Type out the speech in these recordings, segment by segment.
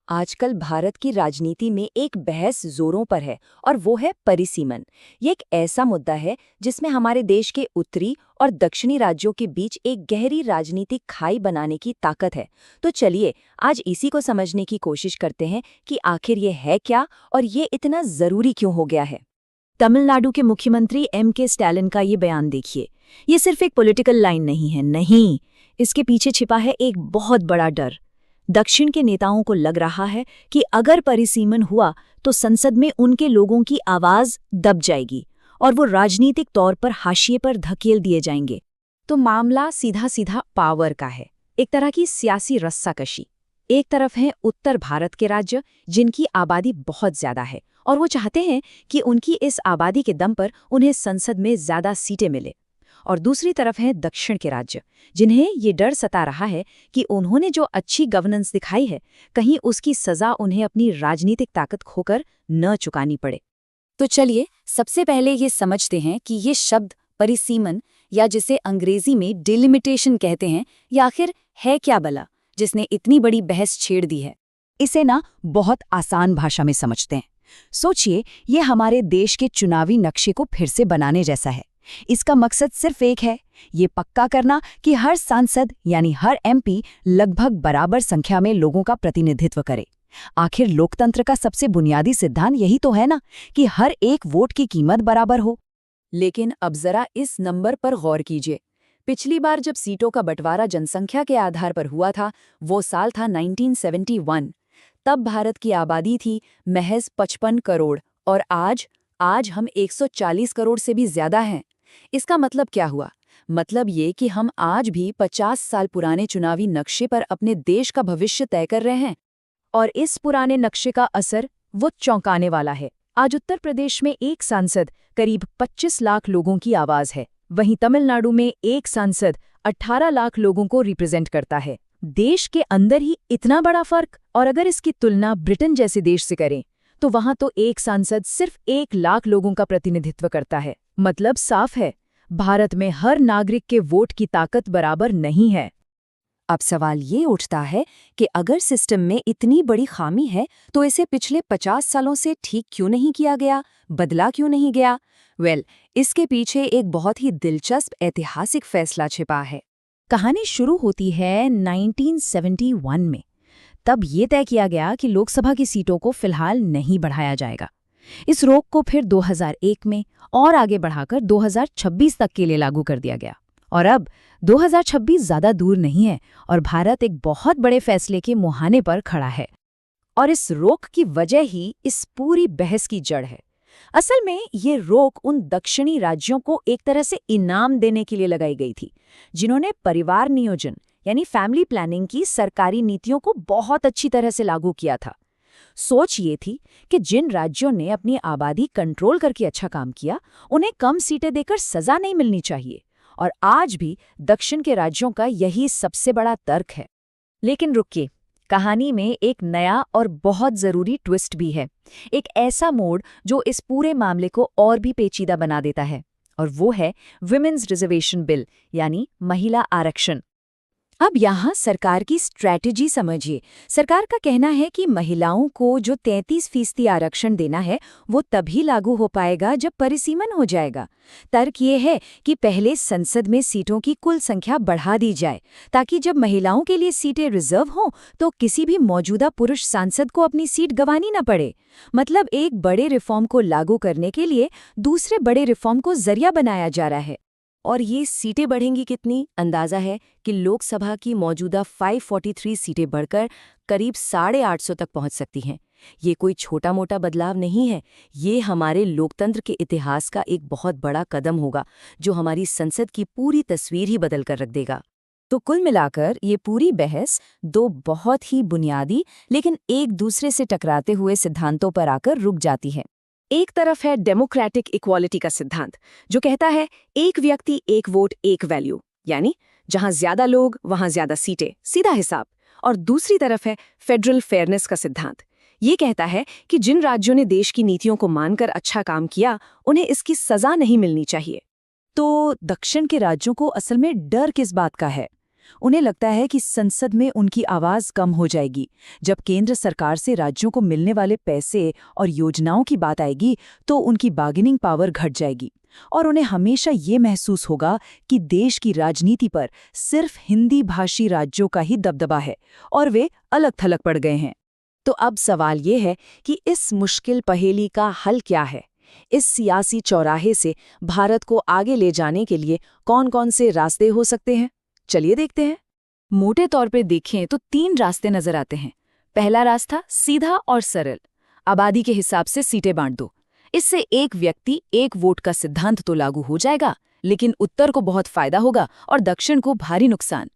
आजकल भारत की राजनीति में एक बहस जोरों पर है और वो है परिसीमन। ये एक ऐसा मुद्दा है जिसमें हमारे देश के उत्तरी और दक्षिणी राज्यों के बीच एक गहरी राजनीतिक खाई बनाने की ताकत है। तो चलिए आज इसी को समझने की कोशिश करते हैं कि आखिर ये है क्या और ये इतना जरूरी क्यों हो गया है। तमिलनाडु के मुख्यमंत्री M.K. स्टैलिन का ये बयान देखिए। ये सिर्फ एक पॉलिटिकल लाइन नहीं है, नहीं, इसके पीछे छिपा है एक बहुत बड़ा डर। दक्षिण के नेताओं को लग रहा है कि अगर परिसीमन हुआ तो संसद में उनके लोगों की आवाज दब जाएगी और वो राजनीतिक तौर पर हाशिए पर धकेल दिए जाएंगे। तो मामला सीधा सीधा पावर का है, एक तरह की सियासी रस्साकशी। एक तरफ हैं उत्तर भारत के राज्य जिनकी आबादी बहुत ज्यादा है और वो चाहते हैं कि उनकी इस आबादी के दम पर उन्हें संसद में ज्यादा सीटें मिले, और दूसरी तरफ हैं दक्षिण के राज्य जिन्हें ये डर सता रहा है कि उन्होंने जो अच्छी गवर्नेंस दिखाई है कहीं उसकी सजा उन्हें अपनी राजनीतिक ताकत खोकर न चुकानी पड़े। तो चलिए सबसे पहले ये समझते हैं कि ये शब्द परिसीमन, या जिसे अंग्रेजी में डिलिमिटेशन कहते हैं, या आखिर है क्या भला जिसने इतनी बड़ी बहस छेड़ दी है। इसे बहुत आसान भाषा में समझते हैं। सोचिए, ये हमारे देश के चुनावी नक्शे को फिर से बनाने जैसा है। इसका मकसद सिर्फ एक है, ये पक्का करना कि हर सांसद यानी हर MP लगभग बराबर संख्या में लोगों का प्रतिनिधित्व करे। आखिर लोकतंत्र का सबसे बुनियादी सिद्धांत यही तो है ना, कि हर एक वोट की कीमत बराबर हो। लेकिन अब जरा इस नंबर पर गौर कीजिए। पिछली बार जब सीटों का बंटवारा जनसंख्या के आधार पर हुआ था, वो साल था 1971। तब भारत की आबादी थी महज 55 करोड़ और आज हम 140 करोड़ से भी ज्यादा हैं। इसका मतलब क्या हुआ? मतलब ये कि हम आज भी 50 साल पुराने चुनावी नक्शे पर अपने देश का भविष्य तय कर रहे हैं। और इस पुराने नक्शे का असर वो चौंकाने वाला है। आज उत्तर प्रदेश में एक सांसद करीब 25 लाख लोगों की आवाज है, वहीं तमिलनाडु में एक सांसद 18 लाख लोगों को रिप्रेजेंट करता है। देश के अंदर ही इतना बड़ा फर्क। और अगर इसकी तुलना ब्रिटेन जैसे देश से करें तो वहां तो एक सांसद सिर्फ 1 लाख लोगों का प्रतिनिधित्व करता है। मतलब साफ है, भारत में हर नागरिक के वोट की ताकत बराबर नहीं है। अब सवाल ये उठता है कि अगर सिस्टम में इतनी बड़ी खामी है तो इसे पिछले 50 सालों से ठीक क्यों नहीं किया गया, बदला क्यों नहीं गया? इसके पीछे एक बहुत ही दिलचस्प ऐतिहासिक फैसला छिपा है। कहानी शुरू होती है 1971 में। तब ये तय किया गया कि लोकसभा की सीटों को फिलहाल नहीं बढ़ाया जाएगा। इस रोक को फिर 2001 में और आगे बढ़ाकर 2026 तक के लिए लागू कर दिया गया। और अब 2026 ज्यादा दूर नहीं है और भारत एक बहुत बड़े फैसले के मुहाने पर खड़ा है। और इस रोक की वजह ही इस पूरी बहस की जड़ है। असल में ये रोक उन दक्षिणी राज्यों को एक तरह से इनाम देने के लिए लगाई गई थी जिन्होंने परिवार नियोजन यानी फैमिली प्लानिंग की सरकारी नीतियों को बहुत अच्छी तरह से लागू किया था। सोच ये थी कि जिन राज्यों ने अपनी आबादी कंट्रोल करके अच्छा काम किया उन्हें कम सीटें देकर सजा नहीं मिलनी चाहिए। और आज भी दक्षिण के राज्यों का यही सबसे बड़ा तर्क है। लेकिन रुकिए, कहानी में एक नया और बहुत जरूरी ट्विस्ट भी है, एक ऐसा मोड़ जो इस पूरे मामले को और भी पेचीदा बना देता है, और वो है विमेन्स रिजर्वेशन बिल यानी महिला आरक्षण। अब यहाँ सरकार की स्ट्रैटेजी समझिए। सरकार का कहना है कि महिलाओं को जो 33% आरक्षण देना है वो तभी लागू हो पाएगा जब परिसीमन हो जाएगा। तर्क ये है कि पहले संसद में सीटों की कुल संख्या बढ़ा दी जाए ताकि जब महिलाओं के लिए सीटें रिजर्व हों तो किसी भी मौजूदा पुरुष सांसद को अपनी सीट गंवानी न पड़े। मतलब एक बड़े रिफॉर्म को लागू करने के लिए दूसरे बड़े रिफॉर्म को जरिया बनाया जा रहा है। और ये सीटें बढ़ेंगी कितनी? अंदाजा है कि लोकसभा की मौजूदा 543 सीटें बढ़कर करीब 850 तक पहुंच सकती हैं। ये कोई छोटा मोटा बदलाव नहीं है, ये हमारे लोकतंत्र के इतिहास का एक बहुत बड़ा कदम होगा जो हमारी संसद की पूरी तस्वीर ही बदल कर रख देगा। तो कुल मिलाकर ये पूरी बहस दो बहुत ही बुनियादी लेकिन एक दूसरे से टकराते हुए सिद्धांतों पर आकर रुक जाती है। एक तरफ है डेमोक्रेटिक इक्वालिटी का सिद्धांत जो कहता है एक व्यक्ति एक वोट एक वैल्यू, यानी जहां ज्यादा लोग वहां ज्यादा सीटें, सीधा हिसाब। और दूसरी तरफ है फेडरल फेयरनेस का सिद्धांत। ये कहता है कि जिन राज्यों ने देश की नीतियों को मानकर अच्छा काम किया उन्हें इसकी सजा नहीं मिलनी चाहिए। तो दक्षिण के राज्यों को असल में डर किस बात का है? उन्हें लगता है कि संसद में उनकी आवाज कम हो जाएगी। जब केंद्र सरकार से राज्यों को मिलने वाले पैसे और योजनाओं की बात आएगी तो उनकी बार्गेनिंग पावर घट जाएगी और उन्हें हमेशा ये महसूस होगा कि देश की राजनीति पर सिर्फ हिंदी भाषी राज्यों का ही दबदबा है और वे अलग थलग पड़ गए हैं। तो अब सवाल ये है कि इस मुश्किल पहेली का हल क्या है? इस सियासी चौराहे से भारत को आगे ले जाने के लिए कौन-कौन से रास्ते हो सकते हैं? चलिए देखते हैं। मोटे तौर पे देखें तो 3 रास्ते नजर आते हैं। पहला रास्ता सीधा और सरल, आबादी के हिसाब से सीटें बांट दो। इससे एक व्यक्ति एक वोट का सिद्धांत तो लागू हो जाएगा, लेकिन उत्तर को बहुत फायदा होगा और दक्षिण को भारी नुकसान।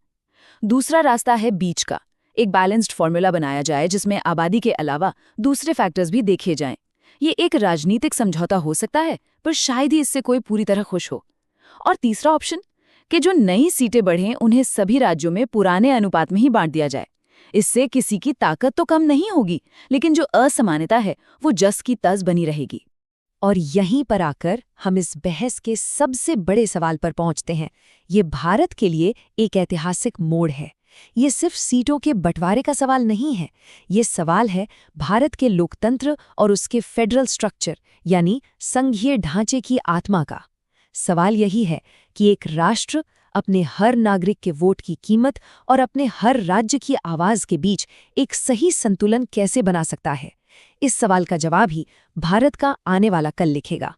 दूसरा रास्ता है बीच का, एक बैलेंस्ड फॉर्मूला बनाया जाए जिसमें आबादी के अलावा दूसरे फैक्टर्स भी देखे जाएं। ये एक राजनीतिक समझौता हो सकता है, पर शायद ही इससे कोई पूरी तरह खुश हो। और तीसरा ऑप्शन कि जो नई सीटें बढ़ें उन्हें सभी राज्यों में पुराने अनुपात में ही बांट दिया जाए। इससे किसी की ताकत तो कम नहीं होगी, लेकिन जो असमानता है वो जस की तस बनी रहेगी। और यहीं पर आकर हम इस बहस के सबसे बड़े सवाल पर पहुंचते हैं। ये भारत के लिए एक ऐतिहासिक मोड़ है। ये सिर्फ सीटों के बंटवारे का सवाल नहीं है, ये सवाल है भारत के लोकतंत्र और उसके फेडरल स्ट्रक्चर यानी संघीय ढांचे की आत्मा का। सवाल यही है कि एक राष्ट्र अपने हर नागरिक के वोट की कीमत और अपने हर राज्य की आवाज के बीच एक सही संतुलन कैसे बना सकता है। इस सवाल का जवाब ही भारत का आने वाला कल लिखेगा।